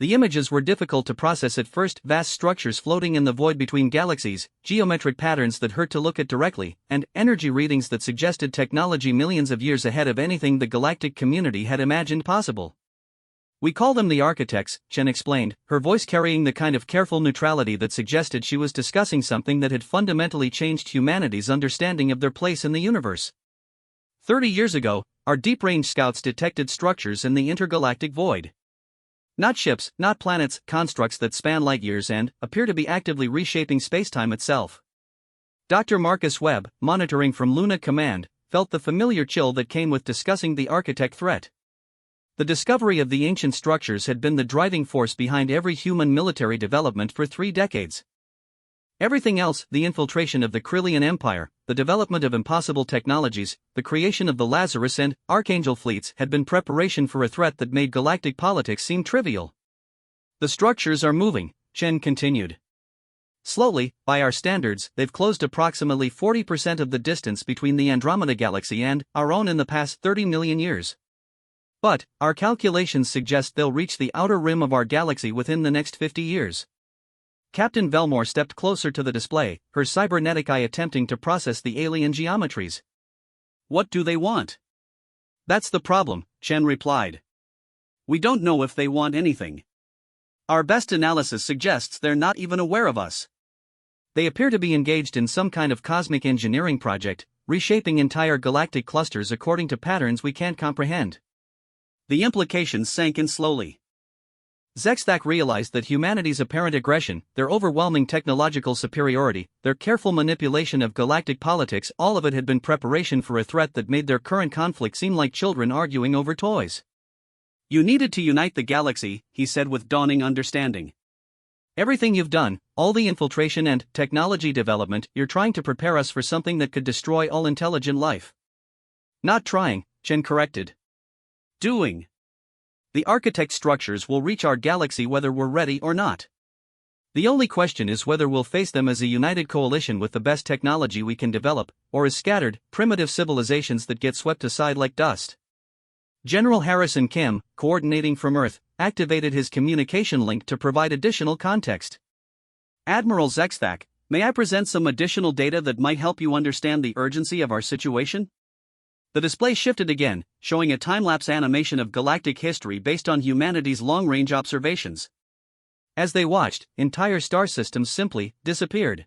The images were difficult to process at first, vast structures floating in the void between galaxies, geometric patterns that hurt to look at directly, and energy readings that suggested technology millions of years ahead of anything the galactic community had imagined possible. "We call them the architects," Chen explained, her voice carrying the kind of careful neutrality that suggested she was discussing something that had fundamentally changed humanity's understanding of their place in the universe. 30 years ago, our deep-range scouts detected structures in the intergalactic void. Not ships, not planets, constructs that span light years and appear to be actively reshaping spacetime itself. Dr. Marcus Webb, monitoring from Luna Command, felt the familiar chill that came with discussing the architect threat. The discovery of the ancient structures had been the driving force behind every human military development for 3 decades. Everything else, the infiltration of the Krillian Empire, the development of impossible technologies, the creation of the Lazarus and Archangel fleets, had been preparation for a threat that made galactic politics seem trivial. "The structures are moving," Chen continued. "Slowly, by our standards, they've closed approximately 40% of the distance between the Andromeda Galaxy and our own in the past 30 million years. But our calculations suggest they'll reach the outer rim of our galaxy within the next 50 years. Captain Velmore stepped closer to the display, her cybernetic eye attempting to process the alien geometries. "What do they want?" "That's the problem," Chen replied. "We don't know if they want anything. Our best analysis suggests they're not even aware of us. They appear to be engaged in some kind of cosmic engineering project, reshaping entire galactic clusters according to patterns we can't comprehend." The implications sank in slowly. Zexthak realized that humanity's apparent aggression, their overwhelming technological superiority, their careful manipulation of galactic politics, all of it had been preparation for a threat that made their current conflict seem like children arguing over toys. "You needed to unite the galaxy," he said with dawning understanding. "Everything you've done, all the infiltration and technology development, you're trying to prepare us for something that could destroy all intelligent life." "Not trying," Chen corrected. "Doing. The architect structures will reach our galaxy whether we're ready or not. The only question is whether we'll face them as a united coalition with the best technology we can develop, or as scattered, primitive civilizations that get swept aside like dust." General Harrison Kim, coordinating from Earth, activated his communication link to provide additional context. "Admiral Zexthak, may I present some additional data that might help you understand the urgency of our situation?" The display shifted again, showing a time-lapse animation of galactic history based on humanity's long-range observations. As they watched, entire star systems simply disappeared.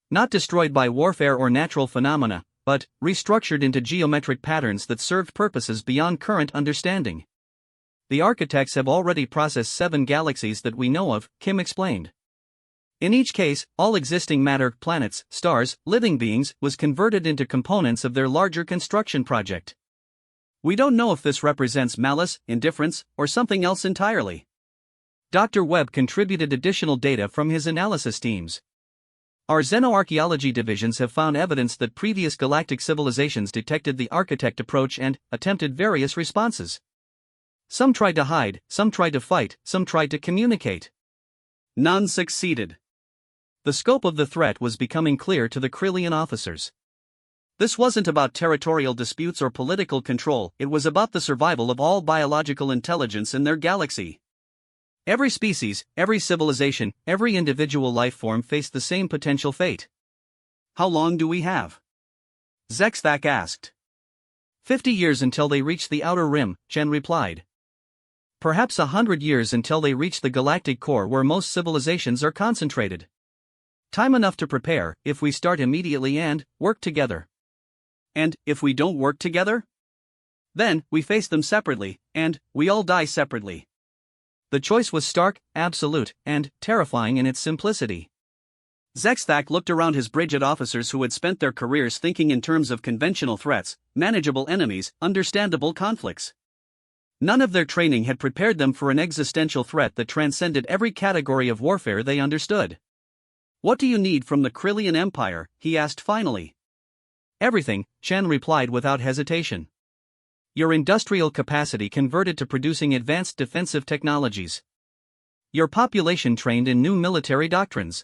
Not destroyed by warfare or natural phenomena, but restructured into geometric patterns that served purposes beyond current understanding. The architects have already processed 7 galaxies that we know of, Kim explained. In each case, all existing matter, planets, stars, living beings, was converted into components of their larger construction project. We don't know if this represents malice, indifference, or something else entirely. Dr. Webb contributed additional data from his analysis teams. Our xenoarchaeology divisions have found evidence that previous galactic civilizations detected the architect approach and attempted various responses. Some tried to hide, some tried to fight, some tried to communicate. None succeeded. The scope of the threat was becoming clear to the Krillian officers. This wasn't about territorial disputes or political control, it was about the survival of all biological intelligence in their galaxy. Every species, every civilization, every individual life form faced the same potential fate. How long do we have? Zexthak asked. 50 years until they reach the outer rim, Chen replied. Perhaps 100 years until they reach the galactic core where most civilizations are concentrated. Time enough to prepare, if we start immediately and work together. And if we don't work together? Then, we face them separately, and we all die separately. The choice was stark, absolute, and terrifying in its simplicity. Zexthak looked around his Bridget officers who had spent their careers thinking in terms of conventional threats, manageable enemies, understandable conflicts. None of their training had prepared them for an existential threat that transcended every category of warfare they understood. What do you need from the Krillian Empire? He asked finally. Everything, Chen replied without hesitation. Your industrial capacity converted to producing advanced defensive technologies. Your population trained in new military doctrines.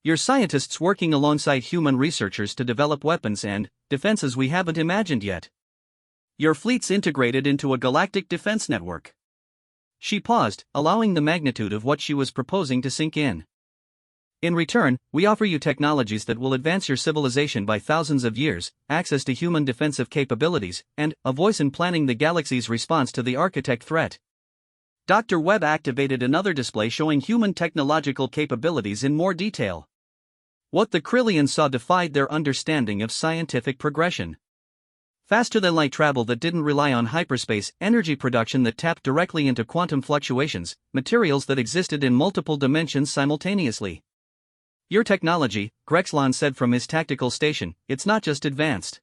Your scientists working alongside human researchers to develop weapons and defenses we haven't imagined yet. Your fleets integrated into a galactic defense network. She paused, allowing the magnitude of what she was proposing to sink in. In return, we offer you technologies that will advance your civilization by thousands of years, access to human defensive capabilities, and a voice in planning the galaxy's response to the architect threat. Dr. Webb activated another display showing human technological capabilities in more detail. What the Krillians saw defied their understanding of scientific progression. Faster-than-light travel that didn't rely on hyperspace, energy production that tapped directly into quantum fluctuations, materials that existed in multiple dimensions simultaneously. Your technology, Grexlon said from his tactical station, it's not just advanced.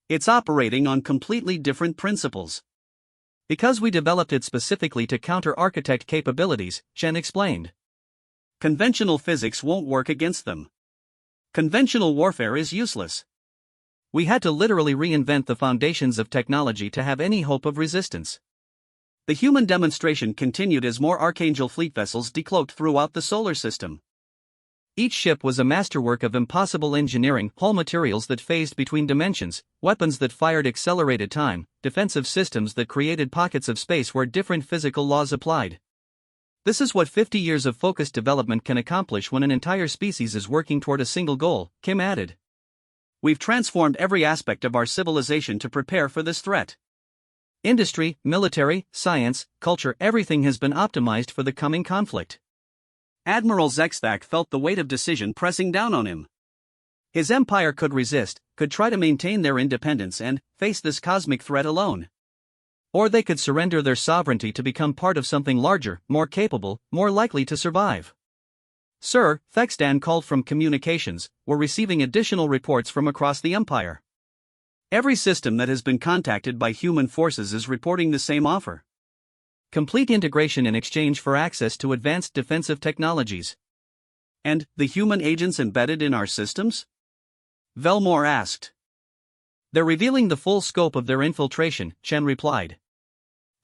It's operating on completely different principles. Because we developed it specifically to counter architect capabilities, Chen explained. Conventional physics won't work against them. Conventional warfare is useless. We had to literally reinvent the foundations of technology to have any hope of resistance. The human demonstration continued as more Archangel fleet vessels decloaked throughout the solar system. Each ship was a masterwork of impossible engineering, hull materials that phased between dimensions, weapons that fired accelerated time, defensive systems that created pockets of space where different physical laws applied. This is what 50 years of focused development can accomplish when an entire species is working toward a single goal, Kim added. We've transformed every aspect of our civilization to prepare for this threat. Industry, military, science, culture, everything has been optimized for the coming conflict. Admiral Zexthak felt the weight of decision pressing down on him. His empire could resist, could try to maintain their independence and face this cosmic threat alone. Or they could surrender their sovereignty to become part of something larger, more capable, more likely to survive. Sir, Thexdan called from communications, we're receiving additional reports from across the Empire. Every system that has been contacted by human forces is reporting the same offer. Complete integration in exchange for access to advanced defensive technologies. And the human agents embedded in our systems? Velmore asked. They're revealing the full scope of their infiltration, Chen replied.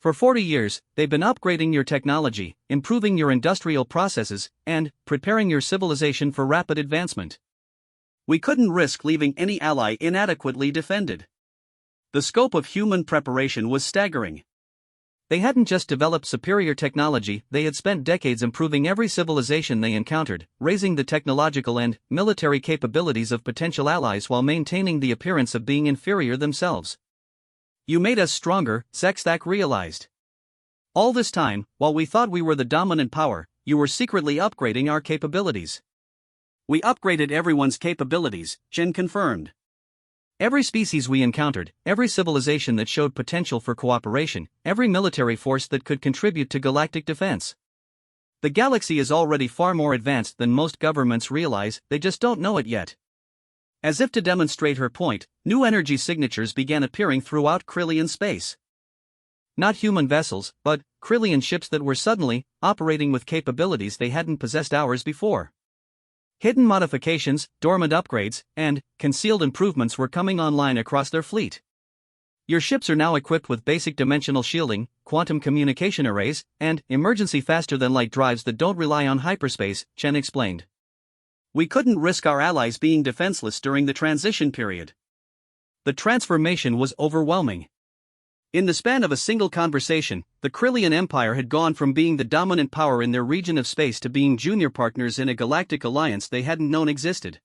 For 40 years, they've been upgrading your technology, improving your industrial processes, and preparing your civilization for rapid advancement. We couldn't risk leaving any ally inadequately defended. The scope of human preparation was staggering. They hadn't just developed superior technology, they had spent decades improving every civilization they encountered, raising the technological and military capabilities of potential allies while maintaining the appearance of being inferior themselves. "You made us stronger," Zexthak realized. "All this time, while we thought we were the dominant power, you were secretly upgrading our capabilities." "We upgraded everyone's capabilities," Chen confirmed. "Every species we encountered, every civilization that showed potential for cooperation, every military force that could contribute to galactic defense. The galaxy is already far more advanced than most governments realize, they just don't know it yet." As if to demonstrate her point, new energy signatures began appearing throughout Krillian space. Not human vessels, but Krillian ships that were suddenly operating with capabilities they hadn't possessed hours before. Hidden modifications, dormant upgrades, and concealed improvements were coming online across their fleet. "Your ships are now equipped with basic dimensional shielding, quantum communication arrays, and emergency faster-than-light drives that don't rely on hyperspace," Chen explained. "We couldn't risk our allies being defenseless during the transition period." The transformation was overwhelming. In the span of a single conversation, the Krillian Empire had gone from being the dominant power in their region of space to being junior partners in a galactic alliance they hadn't known existed.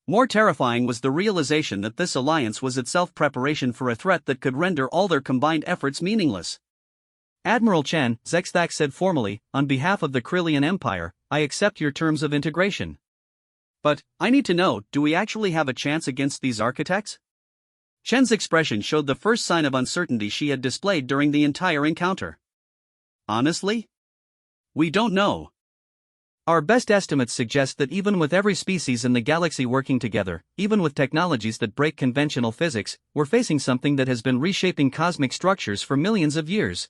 More terrifying was the realization that this alliance was itself preparation for a threat that could render all their combined efforts meaningless. "Admiral Chen," Zexthak said formally, "on behalf of the Krillian Empire, I accept your terms of integration." "But, I need to know, do we actually have a chance against these architects?" Chen's expression showed the first sign of uncertainty she had displayed during the entire encounter. "Honestly? We don't know. Our best estimates suggest that even with every species in the galaxy working together, even with technologies that break conventional physics, we're facing something that has been reshaping cosmic structures for millions of years."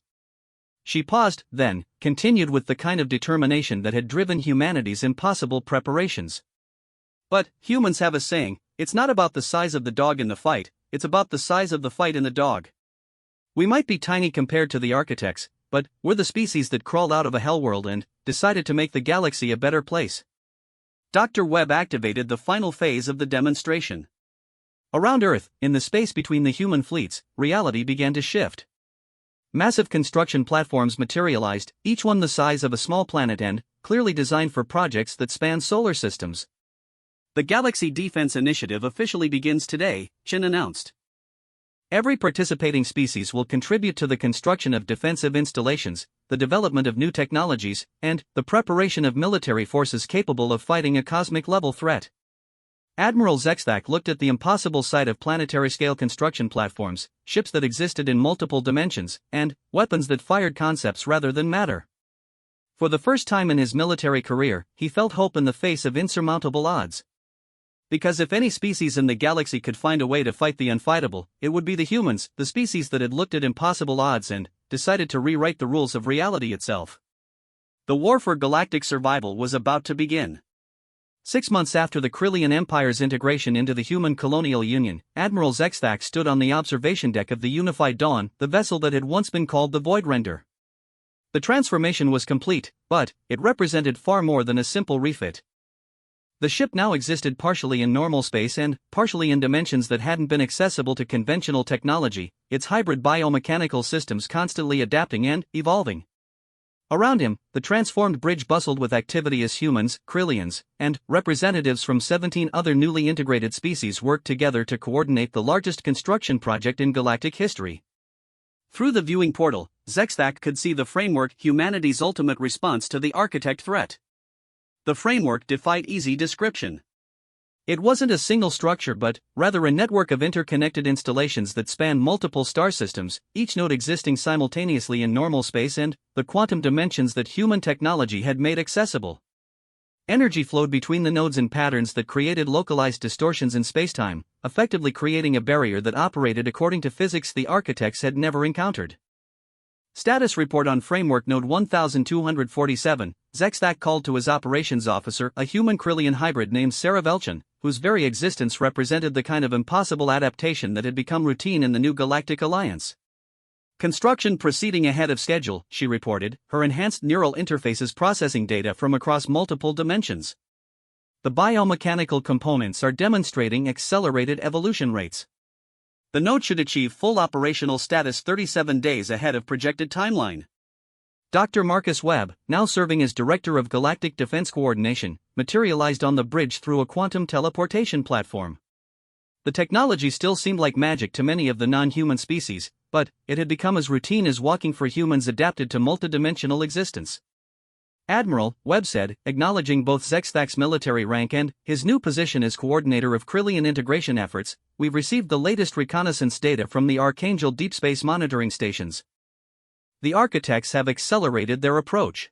She paused, then continued with the kind of determination that had driven humanity's impossible preparations. "But humans have a saying, it's not about the size of the dog in the fight, it's about the size of the fight in the dog. We might be tiny compared to the architects, but we're the species that crawled out of a hellworld and decided to make the galaxy a better place." Dr. Webb activated the final phase of the demonstration. Around Earth, in the space between the human fleets, reality began to shift. Massive construction platforms materialized, each one the size of a small planet and clearly designed for projects that span solar systems. "The Galaxy Defense Initiative officially begins today," Chen announced. "Every participating species will contribute to the construction of defensive installations, the development of new technologies, and the preparation of military forces capable of fighting a cosmic-level threat." Admiral Zexthak looked at the impossible sight of planetary-scale construction platforms, ships that existed in multiple dimensions, and weapons that fired concepts rather than matter. For the first time in his military career, he felt hope in the face of insurmountable odds. Because if any species in the galaxy could find a way to fight the unfightable, it would be the humans, the species that had looked at impossible odds and decided to rewrite the rules of reality itself. The war for galactic survival was about to begin. 6 months after the Krillian Empire's integration into the human colonial union, Admiral Zexthak stood on the observation deck of the Unified Dawn, the vessel that had once been called the Void Render. The transformation was complete, but it represented far more than a simple refit. The ship now existed partially in normal space and partially in dimensions that hadn't been accessible to conventional technology, its hybrid biomechanical systems constantly adapting and evolving. Around him, the transformed bridge bustled with activity as humans, Krillians, and representatives from 17 other newly integrated species worked together to coordinate the largest construction project in galactic history. Through the viewing portal, Zexthak could see the framework, humanity's ultimate response to the architect threat. The framework defied easy description. It wasn't a single structure but, rather a network of interconnected installations that spanned multiple star systems, each node existing simultaneously in normal space and the quantum dimensions that human technology had made accessible. Energy flowed between the nodes in patterns that created localized distortions in spacetime, effectively creating a barrier that operated according to physics the architects had never encountered. Status report on Framework Node 1247, Zexthak called to his operations officer, a human Krillian hybrid named Sarah Velchin, whose very existence represented the kind of impossible adaptation that had become routine in the new Galactic Alliance. "Construction proceeding ahead of schedule," she reported, her enhanced neural interfaces processing data from across multiple dimensions. "The biomechanical components are demonstrating accelerated evolution rates. The node should achieve full operational status 37 days ahead of projected timeline. Dr. Marcus Webb, now serving as Director of Galactic Defense Coordination, materialized on the bridge through a quantum teleportation platform. The technology still seemed like magic to many of the non-human species, but it had become as routine as walking for humans adapted to multidimensional existence. Admiral, Webb said, acknowledging both Zexthak's military rank and his new position as coordinator of Krillian integration efforts, we've received the latest reconnaissance data from the Archangel deep space monitoring stations. The architects have accelerated their approach.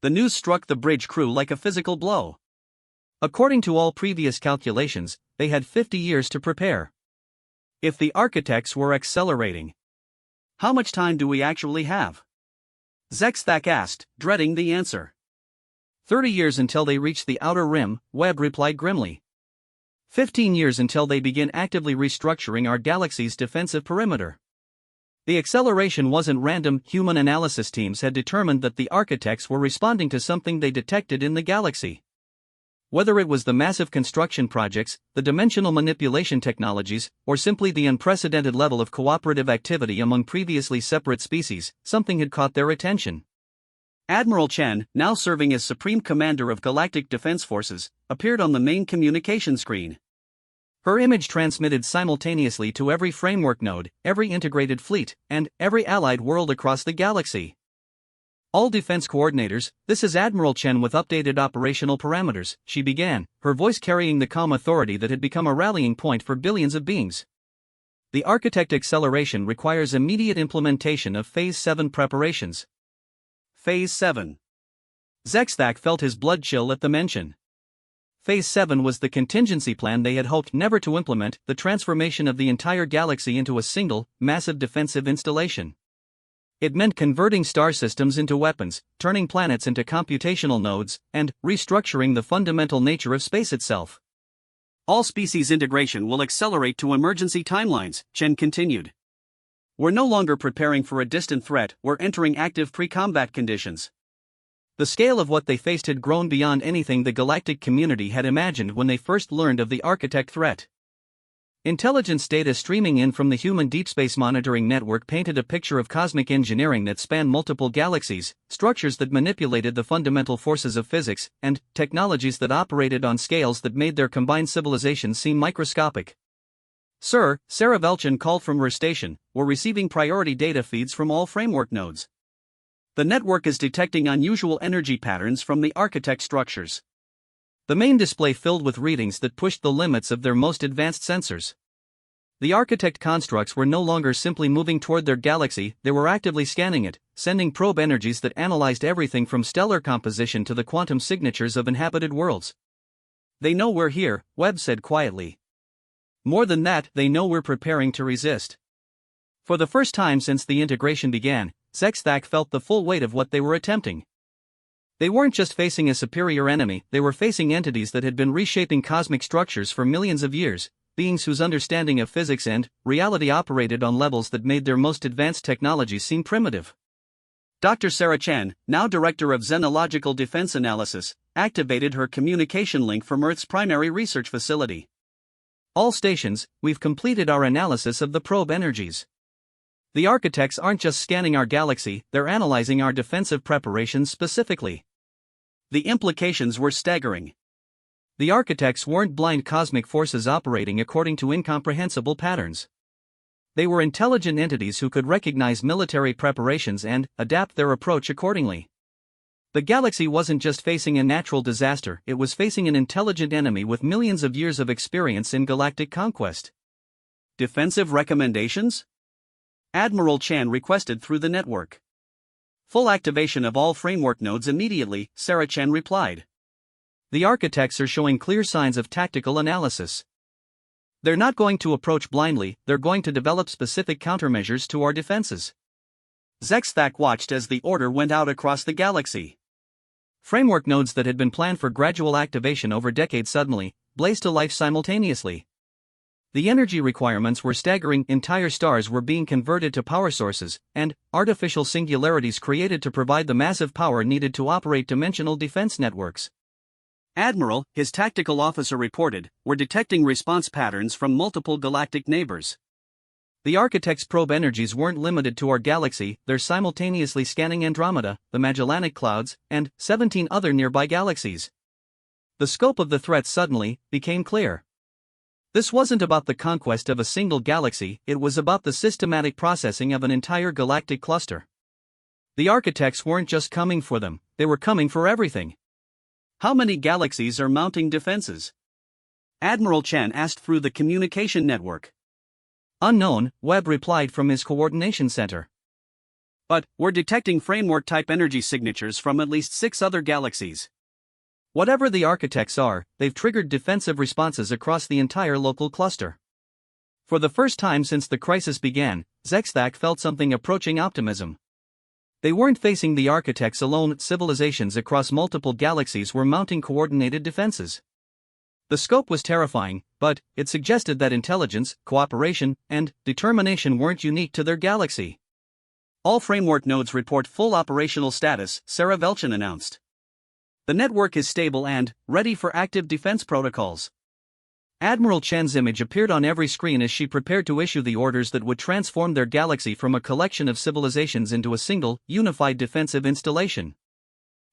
The news struck the bridge crew like a physical blow. According to all previous calculations, they had 50 years to prepare. If the architects were accelerating, how much time do we actually have? Zexthak asked, dreading the answer. 30 years until they reach the outer rim, Webb replied grimly. 15 years until they begin actively restructuring our galaxy's defensive perimeter. The acceleration wasn't random. Human analysis teams had determined that the architects were responding to something they detected in the galaxy. Whether it was the massive construction projects, the dimensional manipulation technologies, or simply the unprecedented level of cooperative activity among previously separate species, something had caught their attention. Admiral Chen, now serving as Supreme Commander of Galactic Defense Forces, appeared on the main communication screen. Her image transmitted simultaneously to every framework node, every integrated fleet, and every allied world across the galaxy. All defense coordinators, this is Admiral Chen with updated operational parameters, she began, her voice carrying the calm authority that had become a rallying point for billions of beings. The architect acceleration requires immediate implementation of Phase 7 preparations. Phase 7. Zexthak felt his blood chill at the mention. Phase 7 was the contingency plan they had hoped never to implement, the transformation of the entire galaxy into a single, massive defensive installation. It meant converting star systems into weapons, turning planets into computational nodes, and restructuring the fundamental nature of space itself. All species integration will accelerate to emergency timelines, Chen continued. We're no longer preparing for a distant threat, we're entering active pre-combat conditions. The scale of what they faced had grown beyond anything the galactic community had imagined when they first learned of the architect threat. Intelligence data streaming in from the human deep space monitoring network painted a picture of cosmic engineering that spanned multiple galaxies, structures that manipulated the fundamental forces of physics, and technologies that operated on scales that made their combined civilizations seem microscopic. Sir, Sarah Velchin called from her station, we're receiving priority data feeds from all framework nodes. The network is detecting unusual energy patterns from the architect structures. The main display filled with readings that pushed the limits of their most advanced sensors. The architect constructs were no longer simply moving toward their galaxy, they were actively scanning it, sending probe energies that analyzed everything from stellar composition to the quantum signatures of inhabited worlds. They know we're here, Webb said quietly. More than that, they know we're preparing to resist. For the first time since the integration began, Zexthak felt the full weight of what they were attempting. They weren't just facing a superior enemy, they were facing entities that had been reshaping cosmic structures for millions of years, beings whose understanding of physics and reality operated on levels that made their most advanced technologies seem primitive. Dr. Sarah Chen, now Director of Xenological Defense Analysis, activated her communication link from Earth's primary research facility. All stations, we've completed our analysis of the probe energies. The architects aren't just scanning our galaxy, they're analyzing our defensive preparations specifically. The implications were staggering. The architects weren't blind cosmic forces operating according to incomprehensible patterns. They were intelligent entities who could recognize military preparations and adapt their approach accordingly. The galaxy wasn't just facing a natural disaster, it was facing an intelligent enemy with millions of years of experience in galactic conquest. Defensive recommendations? Admiral Chan requested through the network. Full activation of all framework nodes immediately, Sarah Chen replied. The architects are showing clear signs of tactical analysis. They're not going to approach blindly, they're going to develop specific countermeasures to our defenses. Zexthak watched as the order went out across the galaxy. Framework nodes that had been planned for gradual activation over decades suddenly blazed to life simultaneously. The energy requirements were staggering, entire stars were being converted to power sources, and artificial singularities created to provide the massive power needed to operate dimensional defense networks. Admiral, his tactical officer reported, were detecting response patterns from multiple galactic neighbors. The architect's probe energies weren't limited to our galaxy, they're simultaneously scanning Andromeda, the Magellanic Clouds, and 17 other nearby galaxies. The scope of the threat suddenly became clear. This wasn't about the conquest of a single galaxy, it was about the systematic processing of an entire galactic cluster. The architects weren't just coming for them, they were coming for everything. How many galaxies are mounting defenses? Admiral Chen asked through the communication network. Unknown, Webb replied from his coordination center. But, we're detecting framework-type energy signatures from at least 6 other galaxies. Whatever the architects are, they've triggered defensive responses across the entire local cluster. For the first time since the crisis began, Zexthak felt something approaching optimism. They weren't facing the architects alone, civilizations across multiple galaxies were mounting coordinated defenses. The scope was terrifying, but it suggested that intelligence, cooperation, and determination weren't unique to their galaxy. All framework nodes report full operational status, Sarah Velchin announced. The network is stable and ready for active defense protocols. Admiral Chen's image appeared on every screen as she prepared to issue the orders that would transform their galaxy from a collection of civilizations into a single, unified defensive installation.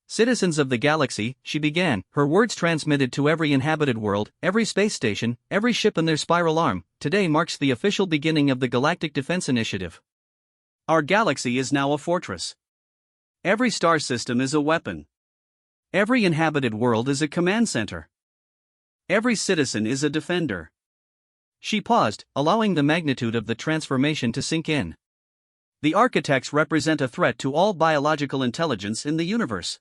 Citizens of the galaxy, she began, her words transmitted to every inhabited world, every space station, every ship in their spiral arm. Today marks the official beginning of the Galactic Defense Initiative. Our galaxy is now a fortress. Every star system is a weapon. Every inhabited world is a command center. Every citizen is a defender. She paused, allowing the magnitude of the transformation to sink in. The architects represent a threat to all biological intelligence in the universe.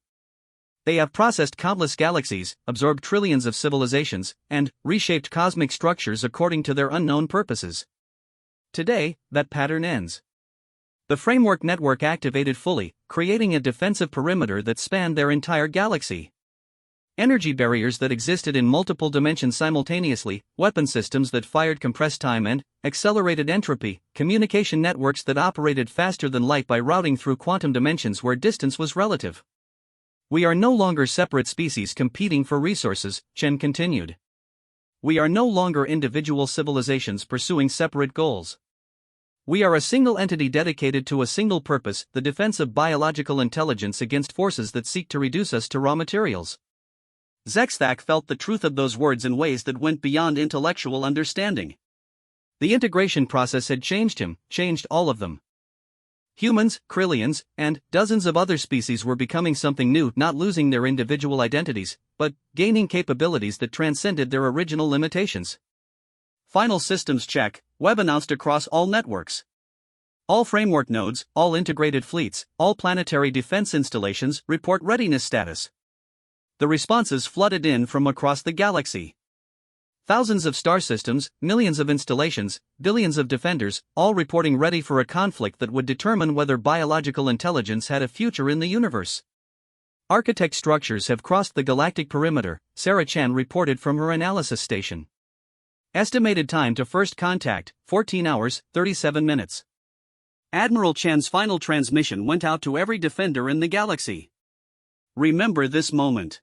They have processed countless galaxies, absorbed trillions of civilizations, and reshaped cosmic structures according to their unknown purposes. Today, that pattern ends. The framework network activated fully, creating a defensive perimeter that spanned their entire galaxy. Energy barriers that existed in multiple dimensions simultaneously, weapon systems that fired compressed time and accelerated entropy, communication networks that operated faster than light by routing through quantum dimensions where distance was relative. We are no longer separate species competing for resources, Chen continued. We are no longer individual civilizations pursuing separate goals. We are a single entity dedicated to a single purpose, the defense of biological intelligence against forces that seek to reduce us to raw materials. Zexthak felt the truth of those words in ways that went beyond intellectual understanding. The integration process had changed him, changed all of them. Humans, Krillians, and dozens of other species were becoming something new, not losing their individual identities, but gaining capabilities that transcended their original limitations. Final systems check, Webb announced across all networks. All framework nodes, all integrated fleets, all planetary defense installations report readiness status. The responses flooded in from across the galaxy. Thousands of star systems, millions of installations, billions of defenders, all reporting ready for a conflict that would determine whether biological intelligence had a future in the universe. Architect structures have crossed the galactic perimeter, Sarah Chen reported from her analysis station. Estimated time to first contact, 14 hours, 37 minutes. Admiral Chen's final transmission went out to every defender in the galaxy. Remember this moment.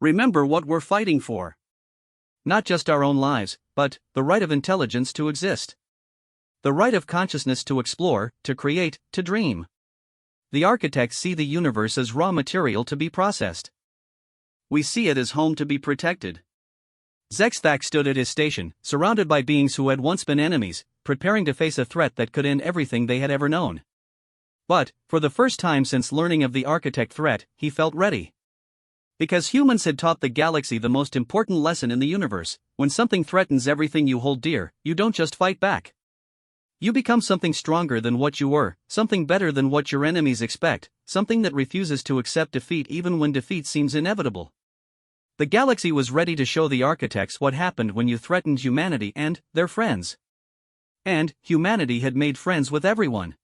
Remember what we're fighting for. Not just our own lives, but the right of intelligence to exist. The right of consciousness to explore, to create, to dream. The architects see the universe as raw material to be processed. We see it as home to be protected. Zexthak stood at his station, surrounded by beings who had once been enemies, preparing to face a threat that could end everything they had ever known. But, for the first time since learning of the architect threat, he felt ready. Because humans had taught the galaxy the most important lesson in the universe: when something threatens everything you hold dear, you don't just fight back. You become something stronger than what you were, something better than what your enemies expect, something that refuses to accept defeat even when defeat seems inevitable. The galaxy was ready to show the architects what happened when you threatened humanity and their friends. And humanity had made friends with everyone.